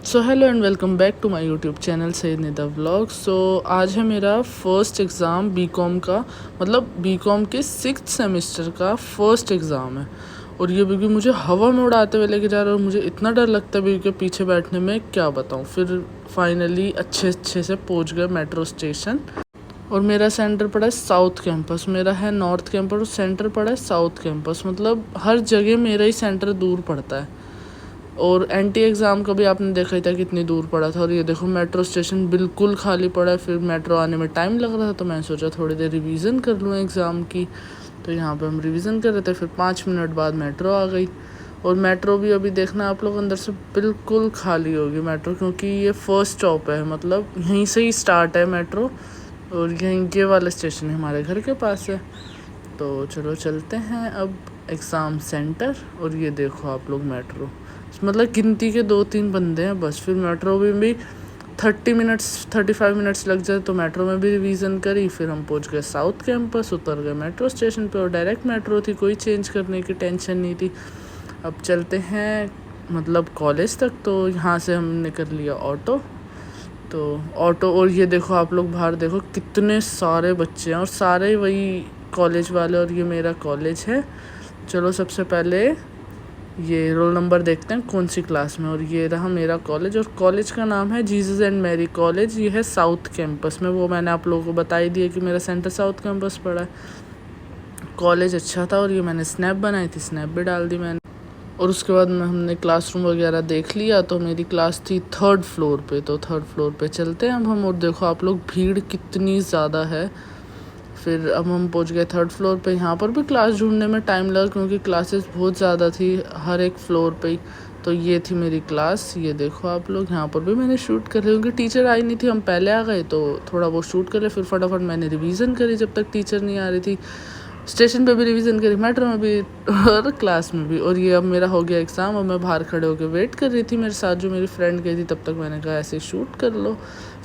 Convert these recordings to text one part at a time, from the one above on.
So hello and welcome back to my YouTube channel Syed Nida vlog. So आज है मेरा first exam BCom का, मतलब बीकॉम के 6th सेमेस्टर का फर्स्ट एग्ज़ाम है। और ये बिल्कुल मुझे हवा में उड़ाते हुए लेके जा रहा है और मुझे इतना डर लगता है बिल्कुल के पीछे बैठने में, क्या बताऊँ। फिर फाइनली अच्छे से पहुँच गए मेट्रो स्टेशन और मेरा सेंटर पड़ा है साउथ कैंपस। मेरा है नॉर्थ कैंपस और सेंटर पड़ा है साउथ कैंपस, मतलब हर जगह मेरा ही सेंटर दूर पड़ता है। और एंटी एग्ज़ाम का भी आपने देखा ही था कितनी दूर पड़ा था। और ये देखो मेट्रो स्टेशन बिल्कुल खाली पड़ा है। फिर मेट्रो आने में टाइम लग रहा था तो मैंने सोचा थोड़ी देर रिवीजन कर लूँ एग्ज़ाम की। तो यहाँ पे हम रिवीजन कर रहे थे। फिर 5 मिनट बाद मेट्रो आ गई और मेट्रो भी अभी देखना आप लोग अंदर से बिल्कुल खाली होगी मेट्रो, क्योंकि ये फर्स्ट स्टॉप है, मतलब यहीं से ही स्टार्ट है मेट्रो और यहीं ये वाला स्टेशन हमारे घर के पास है। तो चलो चलते हैं अब एग्ज़ाम सेंटर। और ये देखो आप लोग मेट्रो, मतलब गिनती के 2-3 बंदे हैं बस। फिर मेट्रो में भी 35 मिनट्स लग जाए तो मेट्रो में भी रिवीजन करी। फिर हम पहुंच गए साउथ कैंपस, उतर गए मेट्रो स्टेशन पे और डायरेक्ट मेट्रो थी, कोई चेंज करने की टेंशन नहीं थी। अब चलते हैं मतलब कॉलेज तक। तो यहाँ से हमने कर लिया ऑटो, तो ऑटो। और ये देखो आप लोग बाहर देखो कितने सारे बच्चे हैं और सारे वही कॉलेज वाले, और ये मेरा कॉलेज है। चलो सबसे पहले ये रोल नंबर देखते हैं कौन सी क्लास में। और ये रहा मेरा कॉलेज, और कॉलेज का नाम है जीसस एंड मैरी कॉलेज। ये है साउथ कैंपस में, वो मैंने आप लोगों को बता ही दिया कि मेरा सेंटर साउथ कैंपस पड़ा है। कॉलेज अच्छा था और ये मैंने स्नैप बनाई थी, स्नैप भी डाल दी मैंने। और उसके बाद में हमने क्लासरूम वगैरह देख लिया। तो मेरी क्लास थी 3rd फ्लोर पे, तो 3rd फ्लोर पे चलते हैं अब हम। और देखो आप लोग भीड़ कितनी ज़्यादा है। फिर अब हम पहुंच गए 3rd फ्लोर पे। यहाँ पर भी क्लास ढूंढने में टाइम लगा क्योंकि क्लासेस बहुत ज़्यादा थी हर एक फ्लोर पे ही। तो ये थी मेरी क्लास, ये देखो आप लोग। यहाँ पर भी मैंने शूट कर लिया क्योंकि टीचर आई नहीं थी, हम पहले आ गए तो थोड़ा बहुत शूट कर लिया। फिर फटाफट मैंने रिवीजन करी जब तक टीचर नहीं आ रही थी। स्टेशन पे भी रिवीजन करी, मेट्रो में भी और क्लास में भी। और ये अब मेरा हो गया एग्ज़ाम और मैं बाहर खड़े होकर वेट कर रही थी। मेरे साथ जो मेरी फ्रेंड गई थी तब तक मैंने कहा ऐसे शूट कर लो।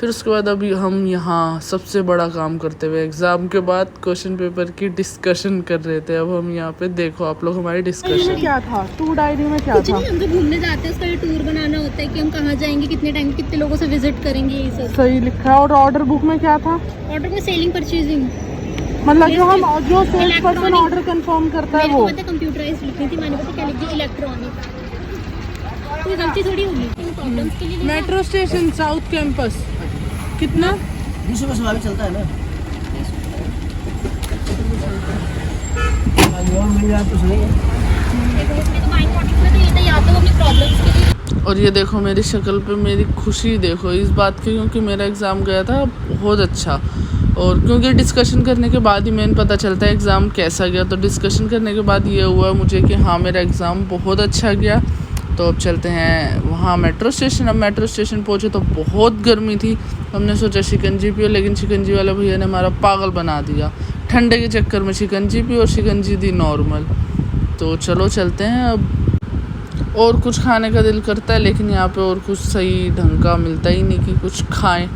फिर उसके बाद अभी हम यहाँ सबसे बड़ा काम करते हुए एग्ज़ाम के बाद क्वेश्चन पेपर की डिस्कशन कर रहे थे। अब हम यहाँ पे देखो आप लोग हमारी डिस्कशन क्या था, टूर डायरी में क्या था। हम तो घूमने जाते हैं, उसका ये टूर बनाना होता है कि हम कहाँ जाएंगे, कितने टाइम, कितने लोगों से विजिट करेंगे, ये सब सही लिखा है। और ऑर्डर बुक में क्या था? ऑर्डर में सेलिंग परचेजिंग, मतलब जो सेल्स पर्सन ऑर्डर कंफर्म करता है वो। कंप्यूटराइज्ड लिखनी थी, मैंने पता क्या लिख दी, इलेक्ट्रॉनिक। कोई गलती थोड़ी होगी प्रॉब्लम्स के लिए। मेट्रो स्टेशन साउथ कैंपस कितना 20 रुपये से चलता है ना। मिल जाए तो सही है। और ये देखो मेरी शक्ल पे मेरी खुशी देखो इस बात की, क्योंकि मेरा एग्ज़ाम गया था बहुत अच्छा। और क्योंकि डिस्कशन करने के बाद ही मेन पता चलता है एग्ज़ाम कैसा गया। तो डिस्कशन करने के बाद ये हुआ मुझे कि हाँ मेरा एग्ज़ाम बहुत अच्छा गया। तो अब चलते हैं वहाँ मेट्रो स्टेशन। अब मेट्रो स्टेशन पहुँचे तो बहुत गर्मी थी। हमने सोचा शिकंजी पियो, लेकिन शिकंजी वाले भैया ने हमारा पागल बना दिया। ठंडे के चक्कर में शिकंजी पी और शिकंजी दी नॉर्मल। तो चलो चलते हैं अब। और कुछ खाने का दिल करता है लेकिन यहाँ पे और कुछ सही ढंग का मिलता ही नहीं कि कुछ खाएं।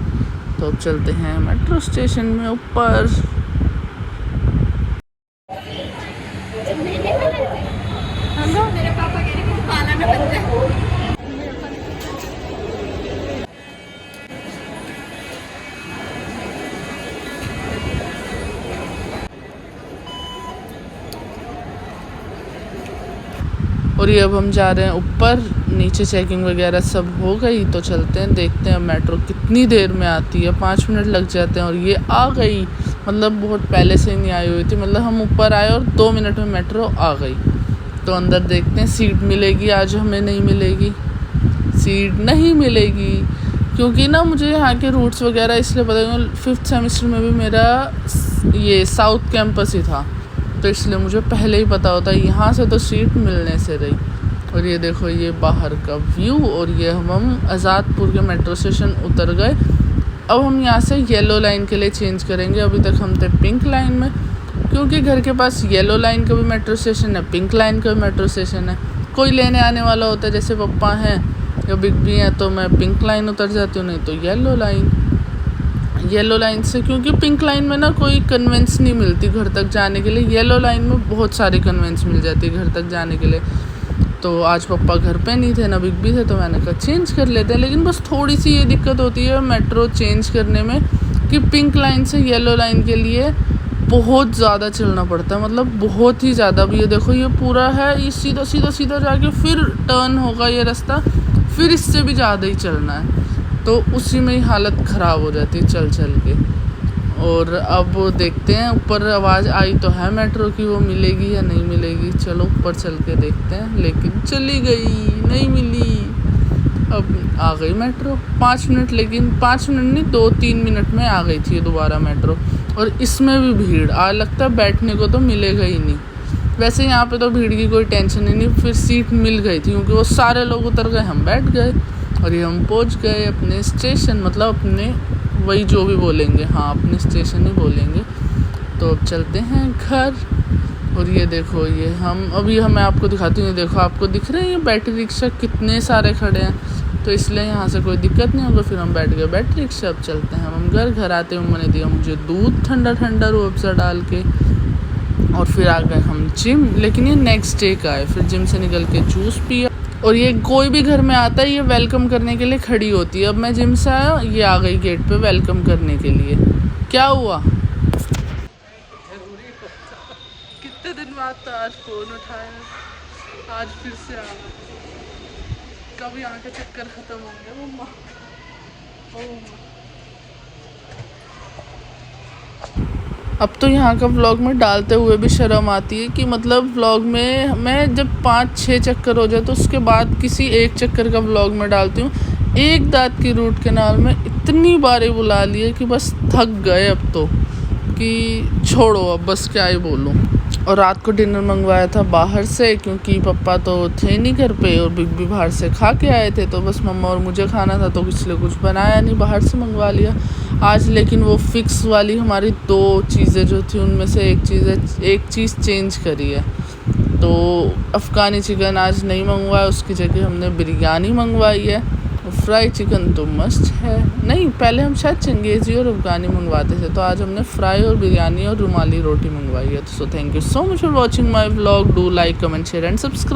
तो अब चलते हैं मेट्रो स्टेशन में ऊपर। मेरे पापा कह रहे हैं कि खाना ना बन जाए। और ये अब हम जा रहे हैं ऊपर, नीचे चेकिंग वगैरह सब हो गई। तो चलते हैं देखते हैं मेट्रो कितनी देर में आती है। 5 मिनट लग जाते हैं और ये आ गई, मतलब बहुत पहले से नहीं आई हुई थी। मतलब हम ऊपर आए और 2 मिनट में मेट्रो आ गई। तो अंदर देखते हैं सीट मिलेगी आज, हमें नहीं मिलेगी, सीट नहीं मिलेगी। क्योंकि ना मुझे यहाँ के रूट्स वगैरह इसलिए पता, 5th सेमेस्टर में भी मेरा ये साउथ कैंपस ही था तो इसलिए मुझे पहले ही पता होता है यहाँ से तो सीट मिलने से रही। और ये देखो ये बाहर का व्यू। और ये हम आज़ादपुर के मेट्रो स्टेशन उतर गए। अब हम यहाँ से येलो लाइन के लिए चेंज करेंगे। अभी तक हम थे पिंक लाइन में, क्योंकि घर के पास येलो लाइन का भी मेट्रो स्टेशन है, पिंक लाइन का भी मेट्रो स्टेशन है। कोई लेने आने वाला होता है, जैसे पप्पा हैं या बिग बी हैं, तो मैं पिंक लाइन उतर जाती हूँ, नहीं तो येलो लाइन से। क्योंकि पिंक लाइन में ना कोई कन्वेंस नहीं मिलती घर तक जाने के लिए, येलो लाइन में बहुत सारी कन्वेंस मिल जाती है घर तक जाने के लिए। तो आज पापा घर पे नहीं थे ना बिग बी थे, तो मैंने कहा चेंज कर लेते हैं। लेकिन बस थोड़ी सी ये दिक्कत होती है मेट्रो चेंज करने में कि पिंक लाइन से येलो लाइन के लिए बहुत ज़्यादा चलना पड़ता है, मतलब बहुत ही ज़्यादा। अब ये देखो ये पूरा है, ये सीधा सीधा सीधा जाके फिर टर्न होगा ये रास्ता, फिर इससे भी ज़्यादा ही चलना है, तो उसी में ही हालत ख़राब हो जाती है चल चल के। और अब देखते हैं, ऊपर आवाज़ आई तो है मेट्रो की, वो मिलेगी या नहीं मिलेगी। चलो ऊपर चल के देखते हैं, लेकिन चली गई, नहीं मिली। अब आ गई मेट्रो 5 मिनट, लेकिन 5 मिनट नहीं 2-3 मिनट में आ गई थी दोबारा मेट्रो। और इसमें भी भीड़, आज लगता है बैठने को तो मिलेगा ही नहीं। वैसे यहाँ पे तो भीड़ की कोई टेंशन ही नहीं, फिर सीट मिल गई थी क्योंकि वो सारे लोग उतर गए, हम बैठ गए और ये हम पहुँच गए अपने स्टेशन, मतलब अपने वही जो भी बोलेंगे, हाँ अपने स्टेशन ही बोलेंगे। तो अब चलते हैं घर। और ये देखो ये मैं आपको दिखाती हूँ, ये देखो आपको दिख रहे हैं ये बैटरी रिक्शा कितने सारे खड़े हैं, तो इसलिए यहाँ से कोई दिक्कत नहीं होगा। फिर हम बैठ गए बैटरी रिक्शा। अब चलते हैं हम घर आते हुए मैंने दिया मुझे दूध ठंडा ठंडा रूह अफ़ज़ा डाल के, और फिर आ गए हम जिम। लेकिन ये नेक्स्ट डे का है, फिर जिम से निकल के जूस पिया। और ये कोई भी घर में आता है ये वेलकम करने के लिए खड़ी होती है। अब मैं जिम से आया, ये आ गई गेट पे वेलकम करने के लिए। क्या हुआ? कितने दिन बाद तो आज फ़ोन उठाया, आज फिर से आ गया। कब यहाँ के चक्कर ख़त्म होंगे मम्मा? अब तो यहाँ का व्लॉग में डालते हुए भी शर्म आती है कि मतलब व्लॉग में मैं जब 5-6 चक्कर हो जाए तो उसके बाद किसी एक चक्कर का व्लॉग में डालती हूँ। एक दांत की रूट कैनाल में इतनी बारी बुला लिए कि बस थक गए अब तो, कि छोड़ो अब बस क्या ही बोलूँ। और रात को डिनर मंगवाया था बाहर से क्योंकि पापा तो थे नहीं घर पे और बिग बी बाहर से खा के आए थे, तो बस मम्मा और मुझे खाना था, तो इसलिए कुछ बनाया नहीं, बाहर से मंगवा लिया आज। लेकिन वो फिक्स वाली हमारी 2 चीज़ें जो थी उनमें से एक चीज़ चेंज करी है। तो अफ़गानी चिकन आज नहीं मंगवाया, उसकी जगह हमने बिरयानी मंगवाई है। फ्राई चिकन तो मस्ट है, नहीं पहले हम शायद चंगेज़ी और अफ़गानी मंगवाते थे, तो आज हमने फ्राई और बिरयानी और रुमाली रोटी मंगवाई है। So thank you so much for watching my vlog. Do like comment share and subscribe.